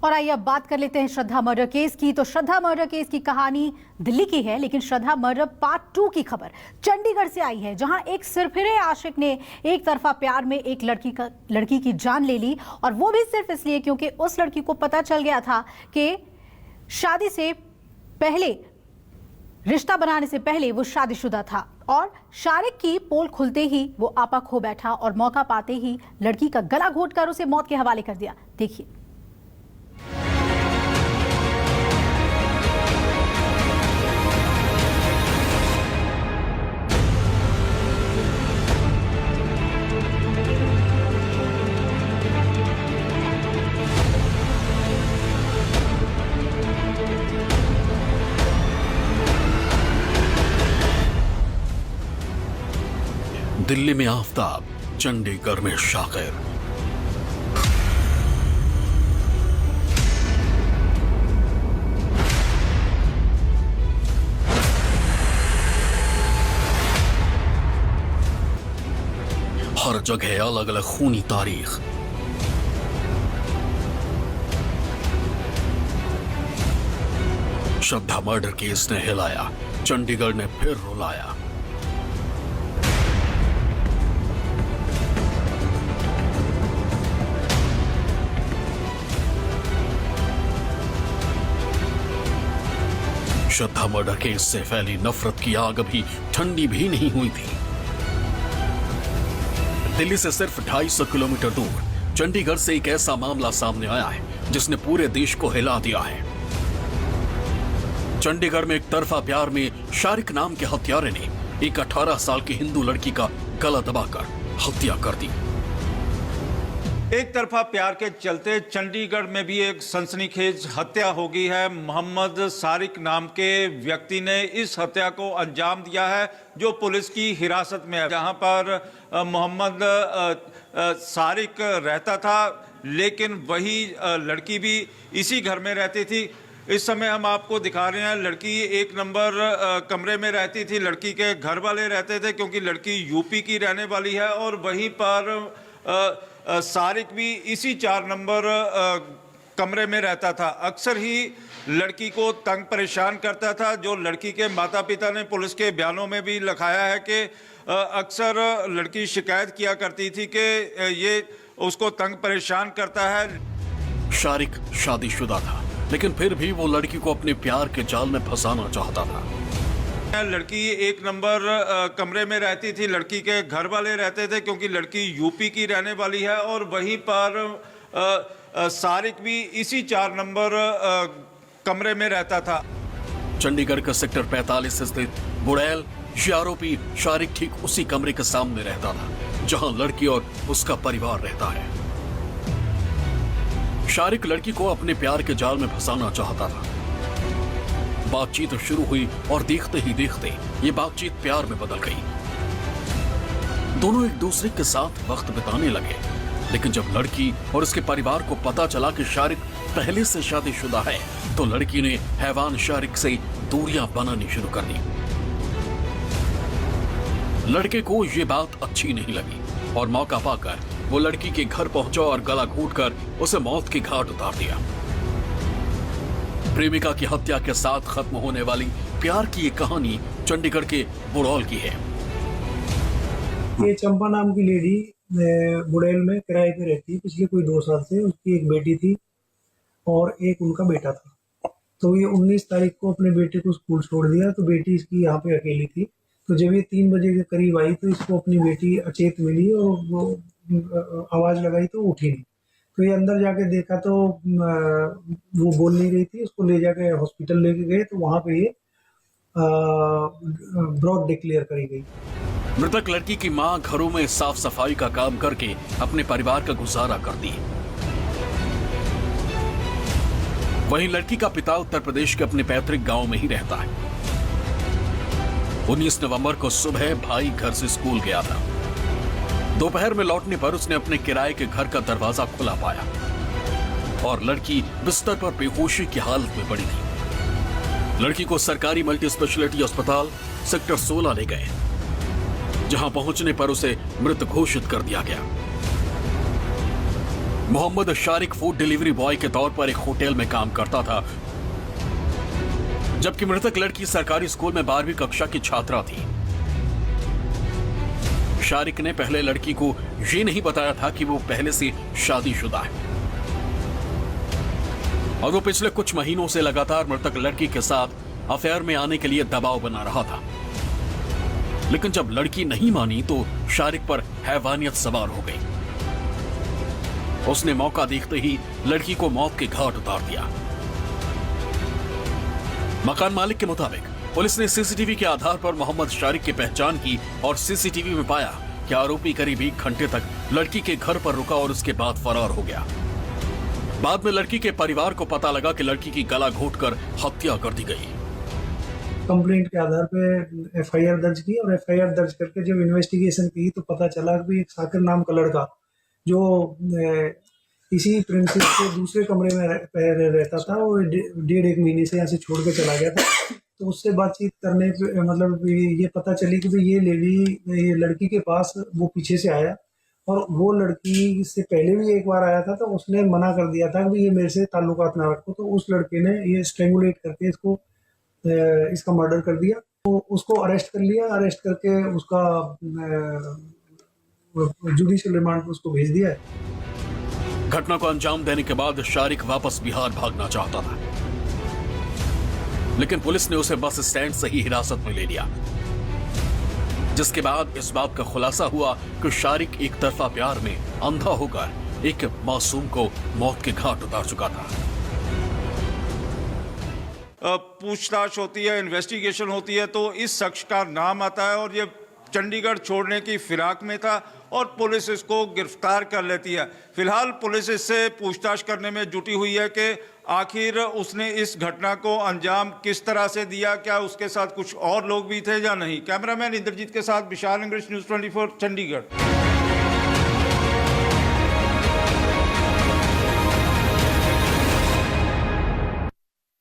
और आइए अब बात कर लेते हैं श्रद्धा मर्डर केस की। तो श्रद्धा मर्डर केस की कहानी दिल्ली की है, लेकिन श्रद्धा मर्डर पार्ट 2 की खबर चंडीगढ़ से आई है, जहां एक सिरफिरे आशिक ने एक तरफा प्यार में एक लड़की की जान ले ली, और वो भी सिर्फ इसलिए क्योंकि उस लड़की को पता चल गया था कि शादी से पहले, रिश्ता बनाने से पहले वो शादीशुदा था। और शारिक की पोल खुलते ही वो आपा खो बैठा और मौका पाते ही लड़की का गला घोंटकर उसे मौत के हवाले कर दिया। देखिए। दिल्ली में आफताब, चंडीगढ़ में शाकिर। हर जगह अलग अलग खूनी तारीख। श्रद्धा मर्डर केस ने हिलाया, चंडीगढ़ ने फिर रुलाया। श्रद्धा मर्डर केस से फैली नफरत की आग अभी ठंडी भी नहीं हुई थी। दिल्ली से सिर्फ 250 किलोमीटर दूर चंडीगढ़ से एक ऐसा मामला सामने आया है जिसने पूरे देश को हिला दिया है। चंडीगढ़ में एक तरफा प्यार में शारिक नाम के हत्यारे ने एक 18 साल की हिंदू लड़की का गला दबाकर हत्या कर दी। एक तरफा प्यार के चलते चंडीगढ़ में भी एक सनसनीखेज हत्या हो गई है। मोहम्मद सारिक नाम के व्यक्ति ने इस हत्या को अंजाम दिया है, जो पुलिस की हिरासत में है। जहां पर मोहम्मद सारिक रहता था, लेकिन वही लड़की भी इसी घर में रहती थी। इस समय हम आपको दिखा रहे हैं, लड़की 1 नंबर कमरे में रहती थी। लड़की के घर वाले रहते थे क्योंकि लड़की यूपी की रहने वाली है, और वहीं पर सारिक भी इसी 4 नंबर कमरे में रहता था। अक्सर ही लड़की को तंग परेशान करता था, जो लड़की के माता पिता ने पुलिस के बयानों में भी लिखाया है कि अक्सर लड़की शिकायत किया करती थी कि ये उसको तंग परेशान करता है। शारिक शादीशुदा था, लेकिन फिर भी वो लड़की को अपने प्यार के जाल में फंसाना चाहता था। लड़की 1 नंबर कमरे में रहती थी। लड़की के घर वाले रहते थे क्योंकि लड़की यूपी की रहने वाली है, और वहीं पर सारिक भी इसी 4 नंबर कमरे में रहता था। चंडीगढ़ का सेक्टर 45 स्थित बुड़ैल आरोपी शारिक ठीक उसी कमरे के सामने रहता था जहां लड़की और उसका परिवार रहता है। शारिक लड़की को अपने प्यार के जाल में फंसाना चाहता था। बातचीत शुरू हुई और देखते ही देखते ये बातचीत प्यार में बदल गई। दोनों एक दूसरे के साथ वक्त बिताने लगे, लेकिन जब लड़की और उसके परिवार को पता चला कि शारिक पहले से शादीशुदा है, तो लड़की ने हैवान शारिक से दूरियां बनानी शुरू कर दी। लड़के को ये बात अच्छी नहीं लगी और मौका पाकर वो लड़की के घर पहुंचा और गला घोंटकर उसे मौत के घाट उतार दिया। प्रेमिका की हत्या के साथ खत्म होने वाली प्यार की ये कहानी चंडीगढ़ के बुड़ौल की है। ये चंपा नाम की लेडी बुड़ैल में किराए पे रहती है पिछले कोई 2 साल से। उसकी एक बेटी थी और एक उनका बेटा था। तो ये 19 तारीख को अपने बेटे को स्कूल छोड़ दिया, तो बेटी इसकी यहाँ पे अकेली थी। तो जब ये 3 बजे के करीब आई तो इसको अपनी बेटी अचेत मिली और वो आवाज लगाई तो उठी नहीं। तो ये अंदर जाके देखा तो वो बोल नहीं रही थी। उसको ले जाके हॉस्पिटल लेके गए तो वहां पे ये ब्रॉड डिक्लेयर करी गई। मृतक लड़की की मां घरों में साफ सफाई का काम करके अपने परिवार का गुजारा करती है। वहीं लड़की का पिता उत्तर प्रदेश के अपने पैतृक गांव में ही रहता है। 19 नवंबर को सुबह भाई घर से स्कूल गया था। दोपहर में लौटने पर उसने अपने किराए के घर का दरवाजा खुला पाया और लड़की बिस्तर पर बेहोशी की हालत में पड़ी थी। लड़की को सरकारी मल्टी स्पेशलिटी अस्पताल सेक्टर 16 ले गए, जहां पहुंचने पर उसे मृत घोषित कर दिया गया। Mohammed Shariq food delivery boy के तौर पर एक होटल में काम करता था, जबकि मृतक लड़की सरकारी स्कूल में 12वीं कक्षा की छात्रा थी। शारिक ने पहले लड़की को ये नहीं बताया था कि वो पहले से शादीशुदा है और वो पिछले कुछ महीनों से लगातार मृतक लड़की के साथ अफेयर में आने के लिए दबाव बना रहा था। लेकिन जब लड़की नहीं मानी तो शारिक पर हैवानियत सवार हो गई। उसने मौका देखते ही लड़की को मौत के घाट उतार दिया। मकान मालिक के मुताबिक पुलिस ने सीसीटीवी के आधार पर मोहम्मद शारिक की पहचान की और सीसीटीवी में पाया कि आरोपी करीब 1 घंटे तक लड़की के घर पर रुका और उसके बाद फरार हो गया। बाद में लड़की के परिवार को पता लगा कि लड़की की गला घोंटकर हत्या कर दी गई। कंप्लेंट के आधार पे एफआईआर दर्ज की और एफआईआर दर्ज करके जब इन्वेस्टिगेशन की तो पता चला कि एक साकिर नाम का लड़का जो इसी प्रिंसिस के दूसरे कमरे में रहता था, वो 1.5 महीने से यहाँ से छोड़ के चला गया था। तो उससे बातचीत करने पे मतलब ये पता चली कि ये लड़की के पास वो पीछे से आया और वो लड़की से पहले भी एक बार आया था, तो उसने मना कर दिया था कि ये मेरे से ताल्लुकात ना रखो। तो उस लड़के ने ये स्ट्रेंगुलेट करके इसका मर्डर कर दिया। तो उसको अरेस्ट कर लिया, अरेस्ट करके उसका जुडिशियल रिमांड पर उसको भेज दिया है। घटना को अंजाम देने के बाद शारिक वापस बिहार भागना चाहता था, लेकिन पुलिस ने उसे बस स्टैंड से ही हिरासत में ले लिया, जिसके बाद इस बात का खुलासा हुआ कि शारिक एक तरफा प्यार में अंधा होकर एक मासूम को मौत के घाट उतार चुका था। पूछताछ होती है, इन्वेस्टिगेशन होती है, तो इस शख्स का नाम आता है और ये चंडीगढ़ छोड़ने की फिराक में था और पुलिस इसको गिरफ्तार कर लेती है। फिलहाल पुलिस इससे पूछताछ करने में जुटी हुई है कि आखिर उसने इस घटना को अंजाम किस तरह से दिया, क्या उसके साथ कुछ और लोग भी थे या नहीं। कैमरामैन इंद्रजीत के साथ विशाल इंग्लिश न्यूज़ 24 चंडीगढ़।